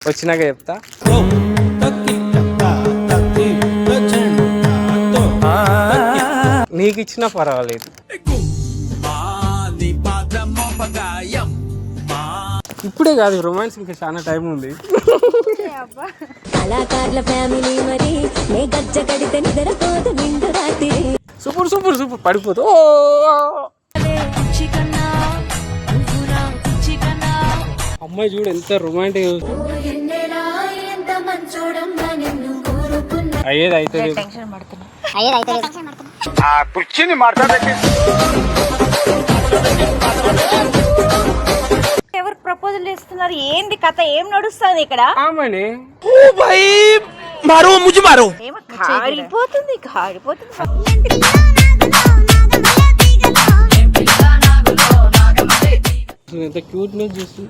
వచ్చినాక చెప్తా. నీకు ఇచ్చినా పర్వాలేదు. ఇప్పుడే కాదు, రొమాన్స్ ఇంకా చాలా టైం ఉంది. సూపర్ సూపర్ సూపర్ పడిపోతూ అమ్మాయి చూడు ఎంత రొమాంటిక్. అయ్యేది అయితే ఎవరు ప్రపోజల్ చేస్తున్నారు? ఏంది కథ? ఏం నడుస్తుంది ఇక్కడ? కారిపోతుంది కారిపోతుంది. ఎంత క్యూట్ గా చూసి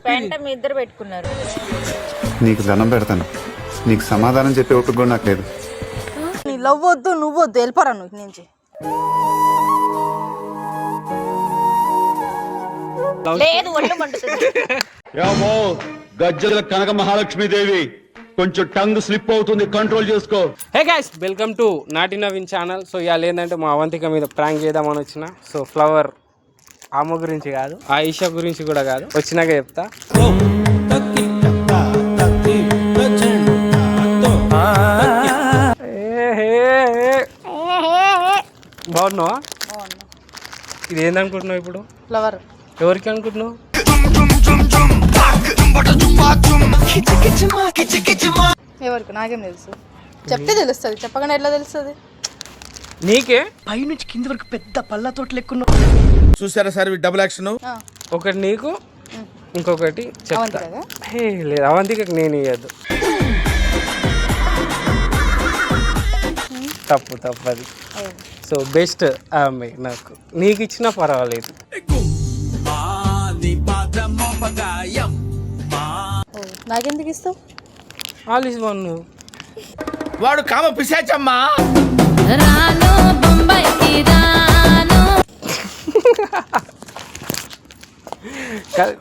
పెంట మీ ఇద్దరు పెట్టుకున్నారు. నీకు దండం పెడతాను, నీకు సమాధానం చెప్పే ఓపిక కూడా నాకు లేదు. నీ లవ్ వద్దు, నువ్వు వద్దు, వెళ్ళిపోరా నువ్వు నుంచి. లేదు ఒళ్ళు మండుతుంది. గజ్జల కనక మహాలక్ష్మీదేవి కొంచెం టంగ్ స్లిప్ అవుతుంది, కంట్రోల్ చేసుకో. హే గైస్, వెల్కమ్ టు నాటి నవీన్ ఛానల్. సో ఇవాళ ఏంటంటే మా అవంతిక మీద ప్రాంక్ చేద్దామని వచ్చిన. సో ఫ్లవర్ ఆమె గురించి కాదు, ఆయిషా గురించి కూడా కాదు, వచ్చినాక చెప్తా. బాగున్నావా? ఇది ఏందనుకుంటున్నావు ఇప్పుడు? ఫ్లవర్ ఎవరికి అనుకుంటున్నావు? ఎవరికి? నాకేం తెలుసు? చెప్తే తెలుస్తుంది, చెప్పకుండా ఎట్లా తెలుస్తుంది? నీకే పైనుంచి కింది వరకు పెద్ద పళ్ళతోటి లెక్కున్నా. చూసారా సార్ డబుల్ యాక్షన్? ఒకటి నీకు, ఇంకొకటి చెప్తా. హే లేదు, అవంతికకి నేను ఇవ్వద్దు. తప్పు తప్పది. సో బెస్ట్ ఆ అమ్మాయి నాకు. నీకు ఇచ్చినా పర్వాలేదు. నాకెందుకు ఇస్తావు? All is one. వాడు కామ పిశాచమ్మా.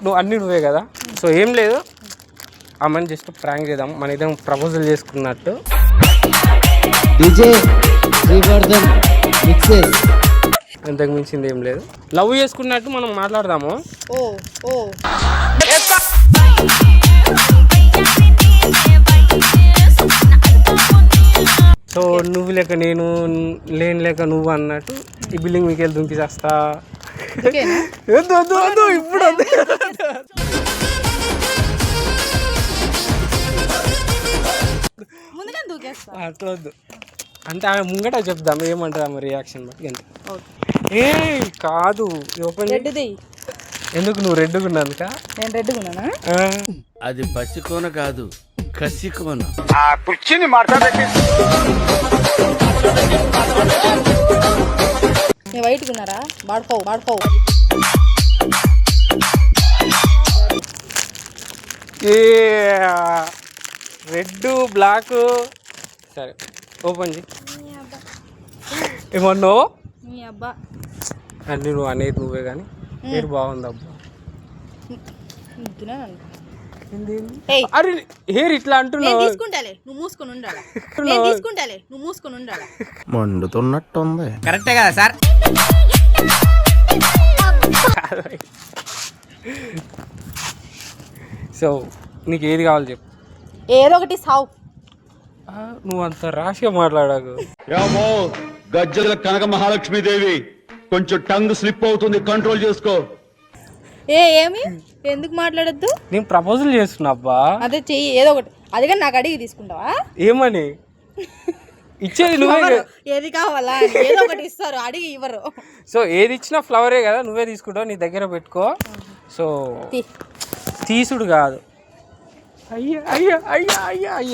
నువ్వు అన్నీ నువ్వే కదా. సో ఏం లేదు, అమ్మని జస్ట్ ప్రాంక్ చేద్దాం, మన ఇద్దరం ప్రపోజల్ చేసుకున్నట్టు. అంతకు మించింది ఏం లేదు. లవ్ చేసుకున్నట్టు మనం మాట్లాడదాము. ఓ ఓ సో నువ్వు లేక నేను, లేని లేక నువ్వు అన్నట్టు ఈ బిల్డింగ్ మీకు వెళ్ళి దుంకిసేస్తా. వద్దు వద్దు వద్దు, ఇప్పుడు వద్దు. అట్లా వద్దు అంటే ఆమె ముంగట చెప్దాం ఏమంటారు ఆమె రియాక్షన్ బట్టి అంతే. ఏ కాదు, ఓపెన్. ఎందుకు? నువ్వు రెడ్గా ఉన్నానుక? నేను రెడ్గా ఉన్నానా? అది పసికోన కాదు, కసికోన. నేను వైట్గా ఉన్నారా? వాడుకోవు వాడుకోవు. ఏ రెడ్ బ్లాక్. సరే ఓపెన్ చేయి. ఏమన్నావు? నీ అబ్బా అన్నీ నువ్వు అనేది నువ్వే కానీ పేరు బాగుంది అబ్బా. అరే హెయిర్ ఇట్లా అంటున్నావు. తీసుకుంటాలే, నువ్వు మూసుకొని ఉండాలి. తీసుకుంటాలే, నువ్వు మూసుకొని ఉండాలి. మండుతున్నట్టుంది. కరెక్టే కదా సార్? సో నీకు ఏది కావాలి చెప్పు. ఏదో ఒకటి సావు. నువ్వు అంత రాష్గా మాట్లాడకు. గజ్జల కనక మహాలక్ష్మీదేవి కొంచెం టంగ్ స్లిప్ అవుతుంది, కంట్రోల్ చేసుకో. ఏమి ఎందుకు మాట్లాడద్దు? నేను ప్రపోజల్ చేస్తున్నా అబ్బా. అదే చెయ్యి ఏదో ఒకటి. అది కానీ నాకు అడిగి తీసుకుంటావా? ఏమని ఇచ్చేది నువ్వే. ఏది కావాలా? ఏదో ఒకటి ఇస్తారు, అడిగి ఇవ్వరు. సో ఏది ఇచ్చినా ఫ్లవరే కదా, నువ్వే తీసుకుంటావు, నీ దగ్గర పెట్టుకో. సో తీసుడు కాదు. అయ్యా అయ్యా అయ్యా అయ్యా అయ్యా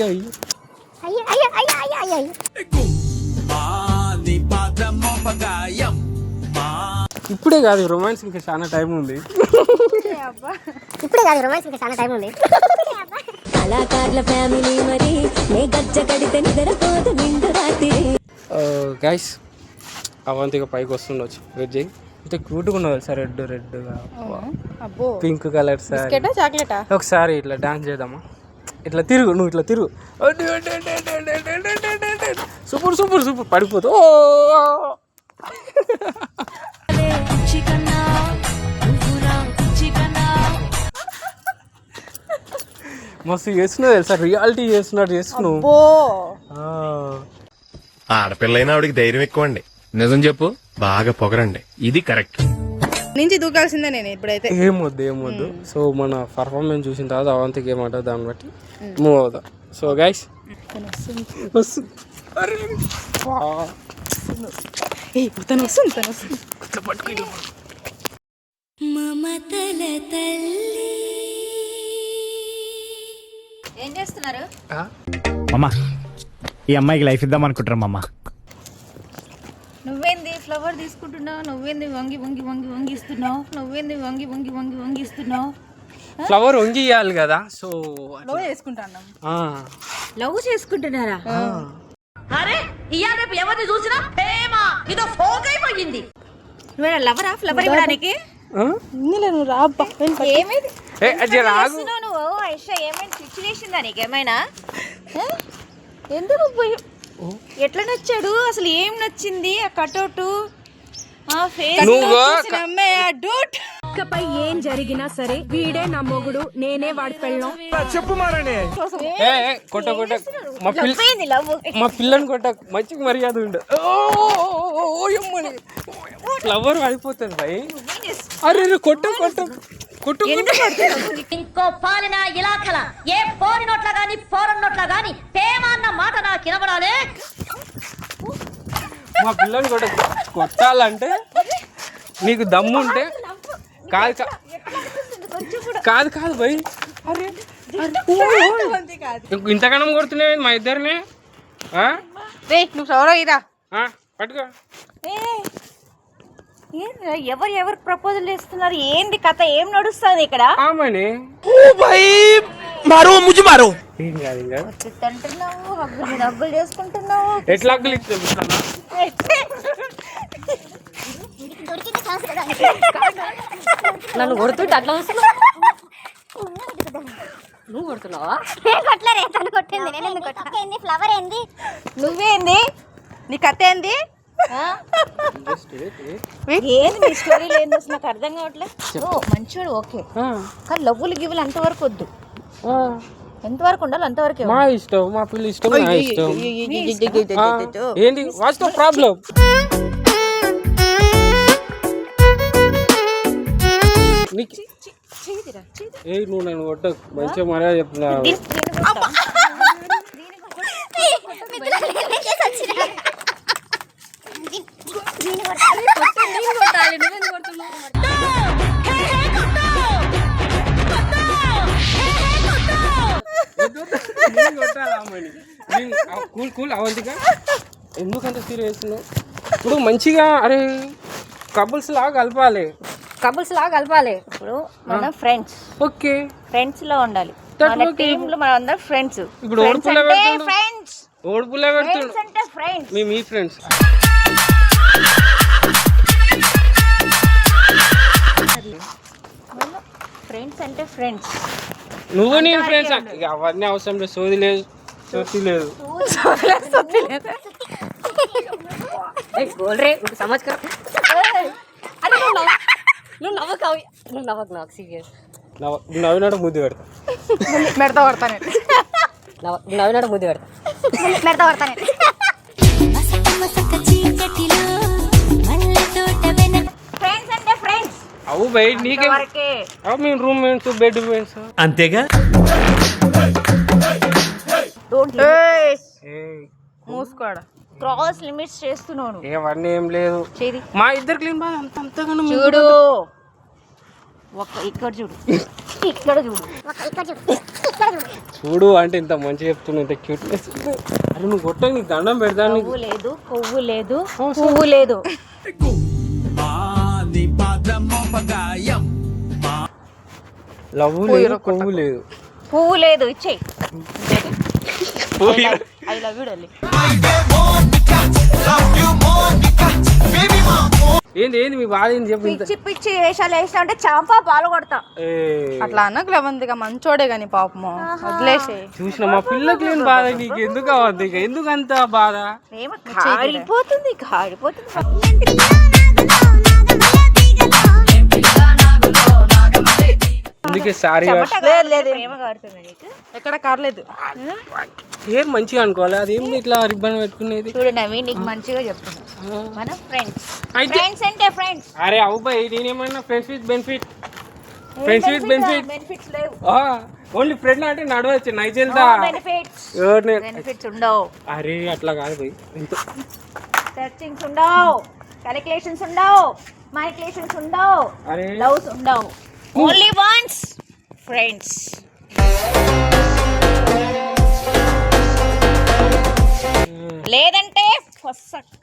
అయ్యా. ఇప్పుడే కాదు, రొమాన్స్ ఇంకా చాలా టైం ఉంది. ఇప్పుడే కాదు, రొమాన్స్ ఇంకా చాలా టైం ఉంది. కళాకారుల ఫ్యామిలీ మరి నే గజ్జ కడితే నిద్రపోదు నిండు రాత్రి. గైస్ అవంతిగా పైకి వస్తుండొచ్చు, వెయిట్ చేయి. ఇంత క్యూట్గా ఉన్నది సార్, రెడ్గా అబ్బో పింక్ కలర్ సార్. బిస్కెటా చాక్లెటా? ఒకసారి ఇట్లా డాన్స్ చేద్దామా? ఇట్లా తిరుగు, నువ్వు ఇట్లా తిరుగు. సూపర్ సూపర్ సూపర్ పడిపోతు. మస్తు చేస్తున్నావు తెలుసా, రియాలిటీ చేస్తున్నట్టు చేస్తున్నావు. అబ్బో ఆడపిల్లైనా ఆవిడికి ధైర్యం ఎక్కువ అండి. నిజం చెప్పు, బాగా పొగరండి. ఇది కరెక్ట్. నుంచి దూకాల్సిందే నేను ఇప్పుడైతే. ఏమొద్దు. సో మన పర్ఫార్మెన్స్ చూసిన తర్వాత అవంతికి ఏమంటారు దాన్ని బట్టి మూవ్ అవుతాం. సో గైస్ మమతల తల్లి. ఏం చేస్తున్నారు? అమ్మా ఈ అమ్మాయికి లైఫ్ ఇద్దాం అనుకుంటారు అమ్మా. నువ్వేంది ఫ్లవర్ తీసుకుంటున్నావు? నువ్వేంది వంగి వంగి వంగి వంగిస్తున్నావు? నువ్వేంది వంగి వంగి వంగి వంగిస్తున్నావు? ఫ్లవర్ వంగి ఇవ్వాలి కదా, సో లవ్ చేసుకుంటాను. లవ్ చేసుకుంటున్నారా? అరే ఇయ్యాల రేపు ఎవరిని చూసినా ప్రేమ ఇదో ఫోక్ అయిపోయింది. నువ్వేనా లవరా? ఫ్లవర్ ఇవ్వడానికి నువ్వు రా అబ్బా. ఏమైంది నువ్వు? ఐషా ఏమైనా సిచ్యువేషన్ నీకేమైనా? ఎందుకు పోయి ఎట్లా నచ్చాడు అసలు? ఏం నచ్చింది ఆ కటౌట్, ఆ ఫేస్? ఇకపై ఏం జరిగినా సరే వీడే నా మొగుడు, నేనే వాడి పెళ్ళం. చెప్పు మారని కొట్ట మా పిల్లని కొట్ట, మంచిగా మర్యాద ఉండు. ఫ్లవర్ అయిపోతుంది భయ్. అరే కొట్టు ఇంకో పాలన ఇలాఖల ఏ పోరి నోట్ల గాని పోరన్ నోట్ల గాని ప్రేమ అన్న మాట నాకు వినబడాలి. మా పిల్లని కొట్టాలంటే నీకు దమ్ము ఉంటే కాదు భయ్. ఇంతకన్నా కొడుతున్నాయి మా ఇద్దరిని. నువ్వు సౌరవ్ ఇరా పట్టుకో. ఎవరు ప్రపోజల్ చేస్తున్నారు? ఏంది కథ? ఏం నడుస్తుంది ఇక్కడ? ఆమెని మారో ముజు మారో. ఏం కాదు తింటున్నావు, హగ్గులు చేసుకుంటున్నావు. ఎట్లా హగ్గులు ఇస్తున్నా? నన్ను కొడుతుంటే అట్లా వస్తున్నావు. నువ్వు కొడుతున్నావా? ఫ్లవర్ ఏంది? నువ్వేంది? నీ కథ ఏంది? ఏంది నీ స్టోరీ లేదు? నాకు అర్థం కావట్లేదు. మంచోడు ఓకే, కానీ లవ్వులు గివ్వులు అంతవరకు వద్దు. ఎంతవరకు ఉండాలి అంతవరకు. మా ఇష్టం, మా పిల్ల ఇష్టం, నా ఇష్టం. ఏంటి వాస్తవ ప్రాబ్లం? ఏ నువ్వు నన్ను కొట్ట, మంచిగా మర్యాద చెప్తున్నా. కూల్ అవంతిగా ఎందుకంత సీరియస్? ఇప్పుడు మంచిగా అరే కపుల్స్ లాగా కలపాలి. ఇప్పుడు మనం ఫ్రెండ్స్. ఓకే, ఫ్రెండ్స్ లో ఉండాలి. మన టీమ్ లో మనం అందరం ఫ్రెండ్స్. ఇప్పుడు ఓడిపుల్ల పెడుతుండు అంటే ఫ్రెండ్స్. మీ ఫ్రెండ్స్. ఫ్రెండ్స్ అంటే ఫ్రెండ్స్. నువ్వు నేను ఫ్రెండ్స్ అవన్నీ అవసరం లేదు. సోది లేదు, సొత్తి లేదు. నవ్వినాడు ముద్దు పెడతా. అవు బయట నీకే మేము రూమ్ మేట్స్, బెడ్ మేట్స్ అంతేగా. మూసుకోడా క్రాస్ లిమిట్స్ చేస్తున్నాను. అవన్నీ ఏం లేదు. మా ఇద్దరు క్లీన్ బాగా అంతగా చూడు, ఇక్కడ చూడు, ఇక్కడ చూడు, చూడు అంటే ఇంత మంచిగా చెప్తున్నా, ఇంత క్యూట్నెస్. అరే నువ్వు కొట్ట, నీకు దండం పెడతాను. పువ్వు లేదు, కొవ్వు లేదు, పువ్వు లేదు. లవ్ లేదు, కొవ్వు లేదు, పువ్వు లేదు. ఇచ్చేయి. I love you darling. ఏంది ఏంది మీ బాధ ఏంది చెప్పు ఇంత. పిచ్చి పిచ్చి వేషాలు వేసినా అంటే చాంపా పాలు కొడతా. అట్లా అన్నకు లేవందిగా మంచోడే గాని పాపము వదిలేసే. చూసిన మా పిల్లకి లేని బాధ నీకు ఎందుకు అవ్వద్దు ఇక ఎందుకు అంత బాధ. ప్రేమ కారిపోతుంది కారిపోతుంది. అందుకే సారీ ప్రేమ కారుతుంది నీకు. ఎక్కడ కారలేదు. ఏం మంచిగా అనుకోవాలి అదేం ఇట్లా రిబ్బన్ పెట్టుకునేది. చూడు నవీన్ నీకు మంచిగా చెప్తున్నా మనం ఫ్రెండ్స్. అయితే ఫ్రెండ్స్ అంటే ఫ్రెండ్స్. అరే అవు బాయ్ నేనేమన్నా friends with benefit. Friends with benefit. Benefits లేవు. ఓన్లీ ఫ్రెండ్ అంటే నడవచ్చు నైజెల్దా. బెనిఫిట్స్ ఉండవు. అరే అట్లా కాదు బాయ్ ఎంత సర్చింగ్స్ ఉండవు, క్యాలిక్యులేషన్స్ ఉండవు, మైక్యులేషన్స్ ఉండవు, అరే లవ్స్ ఉండవు. Only once friends. లేదంటే ఫస్సక్.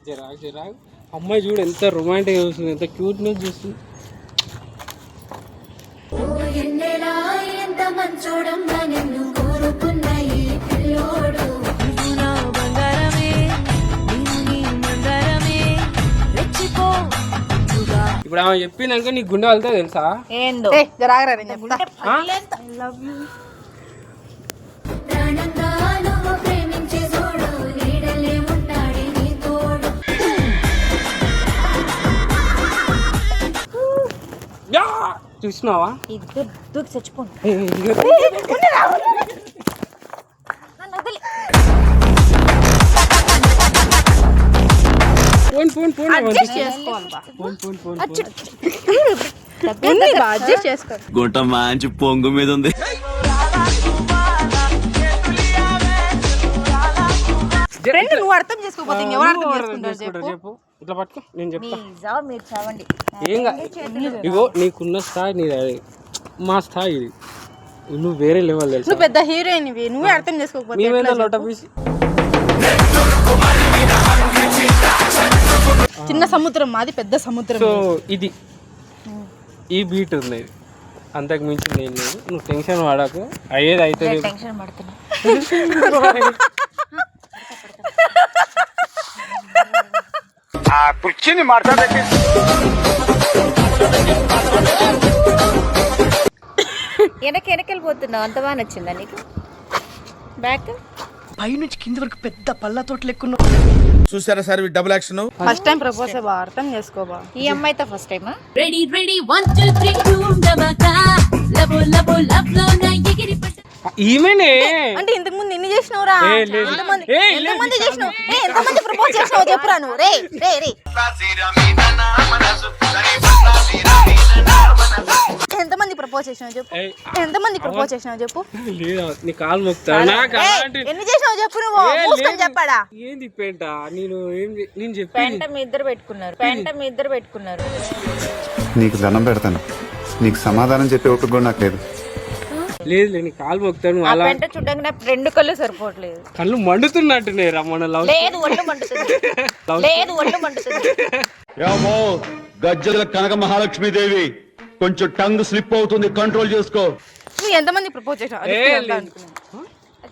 చిరాకు అమ్మాయి చూడు ఎంత రొమాంటిక్ చూస్తుంది ఎంత క్యూట్నెస్ చూస్తుంది. ఇప్పుడు ఆమె చెప్పినాక నీ గుండె వెళ్తా తెలుసా. ఏందో జరాగరా నేను చెప్తా. చూసినావా ఇద్దరు దూకి చచ్చిపోను. ఫోన్ ఫోన్ ఫోన్ అడ్జస్ట్ చేసుకోవాలి బా. ఫోన్ ఫోన్ ఫోన్ ఉంది బా, అడ్జస్ట్ చేసుకో. గుంట మంచి పొంగు మీద ఉంది. ఫ్రెండ్ నువ్వు అర్థం చేసుకోకపోతే ఇంకెవరు అర్థం చేసుకుంటారు చెప్పు. చెప్పు ఇట్లా పట్టుకో నేను చెప్తా. మీరు చావండి. ఏం కాదు ఇగో నీకున్న స్థాయి నీది అది మా స్థాయి ఇది నువ్వు వేరే లెవెల్ తెలుసు. నువ్వు పెద్ద హీరోయిన్ ఇవి నువ్వే అర్థం చేసుకోకపోతే మేమేందో లోట పీసి చిన్న సముద్రం మాది పెద్ద సముద్రం. సో ఇది ఈ బీట్ ఉంది అంతకు మించి నేను లేదు. నువ్వు టెన్షన్ పడకు అయ్యేది అయితే టెన్షన్ పడుతున్నా. వెనకెళ్ళిపోతున్నావు అంత బాగా నచ్చిందా నీకు? బ్యాక్ పైనుంచి కింది వరకు పెద్ద పళ్ళతోటి లెక్కున్నావు. చూసారా sir double action. First time propose బా అర్థం చేసుకోబా. ఈ అమ్మాయితో ఫస్ట్ టైమా? రెడీ రెడీ 1 2 3 ఉండవకా లబో లబో లబ్ లో నా ఎగిరి ఈమెనే అంటే ఇంతకు ముందు ఎన్ని చేసినవురా? లేదు. ఎంతమంది చేసినావు? ఎంతమంది ప్రపోజ్ చేసినావు చెప్పురా నువ్వు. రే రే రే ఎంతమంది ప్రపోజ్ చేసినావు చెప్పు. ఎంతమంది ప్రపోజ్ చేసినావు చెప్పు. లేదా నీ కాలు మొక్తా నాకు అలాంటి ఎన్ని చేసినావు చెప్పు నువ్వు. మూసుకొని చెప్పాడా. ఏంది పెంట నేను నేను చెప్పి పెంట మీ ఇద్దరు పెట్టుకున్నారు. పెంట మీ ఇద్దరు పెట్టుకున్నారు. నీకు దండం పెడతాను. నీకు సమాధానం చెప్పే ఓపిక కూడా నాకు లేదు. లేదు నీ కాలు మొక్తాను ఆ అలా పెంట చూడడానికి నాకు రెండు కళ్ళు సరిపోవట్లేదు. కళ్ళు మండుతున్నట్టునే రమ్మన్న లవ్. లేదు ఒళ్ళు మండుతుంది. లేదు ఒళ్ళు మండుతుంది. ఏమో గజ్జల కనక మహాలక్ష్మీదేవి కొంచెం టంగ్ స్లిప్ అవుతుంది కంట్రోల్ చేసుకో. నువ్వు ఎంతమంది ప్రపోజ్ చేసినావు?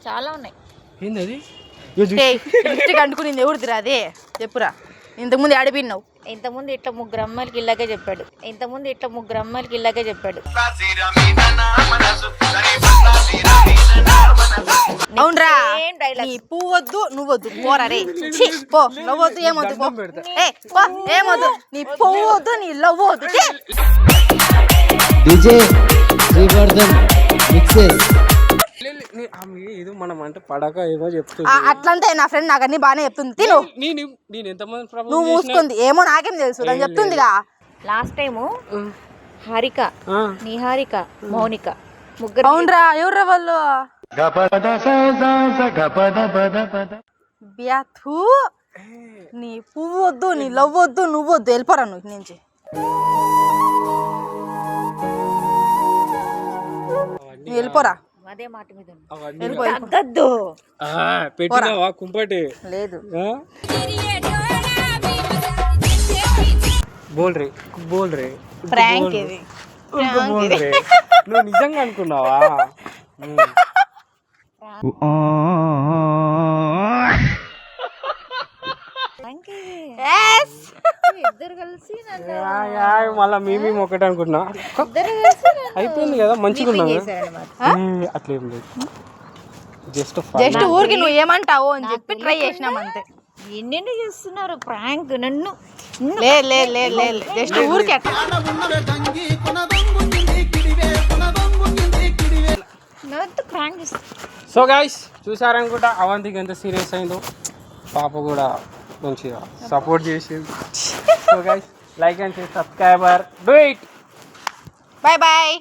చాలా ఉన్నాయి. ఏంది అది లిప్స్టిక్ అంటుకునింది ఎవరిదిరా అదే చెప్పురా. ఇంతకుముందు ఆడిపోయినావు. ఇంతకుముందు ఇట్లా ముగ్గురు అమ్మాయిలకి ఇలాగే చెప్పాడు. ఇంతకుముందు ఇట్లా ముగ్గురు అమ్మాయిలకి ఇలాగే చెప్పాడు. అవునరా ఏం డైలాగ్? నీ పువ్వు వద్దు నువ్వు వద్దు పోరా రే. ఛీ, పో లవ్ వద్దు ఏమొద్దు పో. ఏ పో ఏమొద్దు. నీ పువ్వు వద్దు నీ లవ్ వద్దు. ఏదో మనం అంటే పడక ఏమో చెప్తుంది. అట్లంటే నా ఫ్రెండ్ నాకు అన్ని బాగానే చెప్తుంది. తిను నేను ఎంతమంది నువ్వు మూసుకుంది ఏమో నాకేం తెలుసు అని చెప్తుందిగా. లాస్ట్ టైము హారిక, నిహారిక, మౌనిక ముగ్గురు. అవునరా ఎవర్రా వాళ్ళు. బ్యాథూ నీ పువ్వు వద్దు నీ లవ్ వద్దు నువ్వు వద్దు వెళ్ళిపోరా నువ్వు నుంచి. వెళ్ళిపోరా. అదే మాట మీద తగ్గద్దు. పెట్టినావా కుంపటి లేదు. బోల్ రే ప్రాంక్ ఇది. నువ్వు నిజంగా అనుకున్నావా? Yes. మళ్ళీ మేము ఒకటి అనుకుంటున్నా అయిపోయింది కదా మంచిగా ఉన్నాం అట్లా ఏం లేదు జస్ట్ జస్ట్ ఊరికి నువ్వు ఏమంటావు అని చెప్పి ట్రై చేసినాం అంతే. ఎన్నెన్ని చేస్తున్నారు ప్రాంక్ నన్ను. లే లే లే లే జస్ట్ ఊరికి అట్లా. ప్రాంక్ సో గైస్ చూసారనుకుంటా అవంతికి ఎంత సీరియస్ అయిందో, పాప కూడా మంచిగా సపోర్ట్ చేసింది. So guys like and subscriber do it. Bye bye.